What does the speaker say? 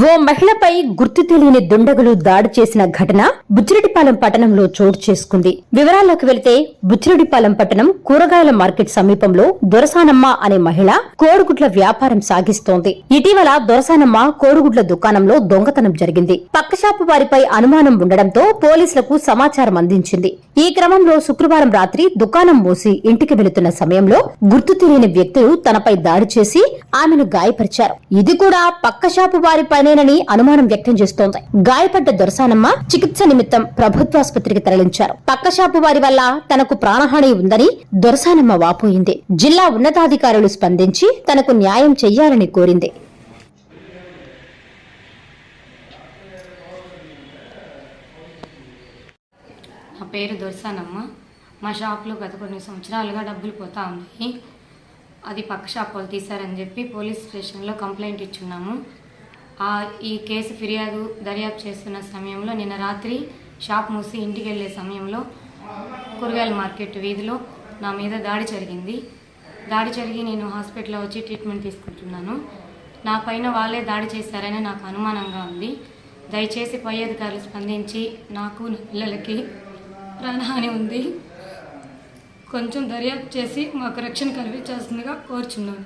ఓ మహిళపై గుర్తు తెలియని దుండగులు దాడి చేసిన ఘటన బుచ్చిరెడ్డిపాలెం పట్టణంలో చోటు చేసుకుంది. వివరాల్లోకి వెళితే బుచ్చిరెడ్డిపాలెం పట్టణం కూరగాయల మార్కెట్ సమీపంలో దొరసానమ్మ అనే మహిళ కోడిగుడ్ల వ్యాపారం సాగిస్తోంది. ఇటీవల దొరసానమ్మ కోడిగుడ్ల దుకాణంలో దొంగతనం జరిగింది. పక్కషాపు వారిపై అనుమానం ఉండడంతో పోలీసులకు సమాచారం అందించింది. ఈ క్రమంలో శుక్రవారం రాత్రి దుకాణం మూసి ఇంటికి వెళుతున్న సమయంలో గుర్తు తెలియని వ్యక్తులు తనపై దాడి చేసి ఆమెను గాయపరిచారు. ఇది కూడా పక్కషాపు వారిపైనేనని అనుమానం వ్యక్తం చేస్తోంది. గాయపడ్డ దొరసానమ్మ చికిత్స నిమిత్తం ప్రభుత్వాసుపత్రికి తరలించారు. పక్కషాపు వారి వల్ల తనకు ప్రాణహాని ఉందని దొరసానమ్మ వాపోయింది. జిల్లా ఉన్నతాధికారులు స్పందించి తనకు న్యాయం చెయ్యాలని కోరింది. నా పేరు దొరసానమ్మ. మా షాప్లో గత కొన్ని సంవత్సరాలుగా డబ్బులు పోతా ఉన్నాయి. అది పక్క షాప్ వాళ్ళు తీశారని చెప్పి పోలీస్ స్టేషన్లో కంప్లైంట్ ఇచ్చున్నాము. ఈ కేసు ఫిర్యాదు దర్యాప్తు చేస్తున్న సమయంలో నిన్న రాత్రి షాప్ మూసి ఇంటికి వెళ్ళే సమయంలో కూరగాయల మార్కెట్ వీధిలో నా మీద దాడి జరిగింది. దాడి జరిగి నేను హాస్పిటల్లో వచ్చి ట్రీట్మెంట్ తీసుకుంటున్నాను. నా పైన వాళ్ళే దాడి చేశారని నాకు అనుమానంగా ఉంది. దయచేసి పై అధికారులు స్పందించి నాకు నా పిల్లలకి ప్రాణహాని ఉంది, కొంచెం దర్యాప్తు చేసి మాకు రక్షణ కల్పించాల్సిందిగా కోరుచున్నాను.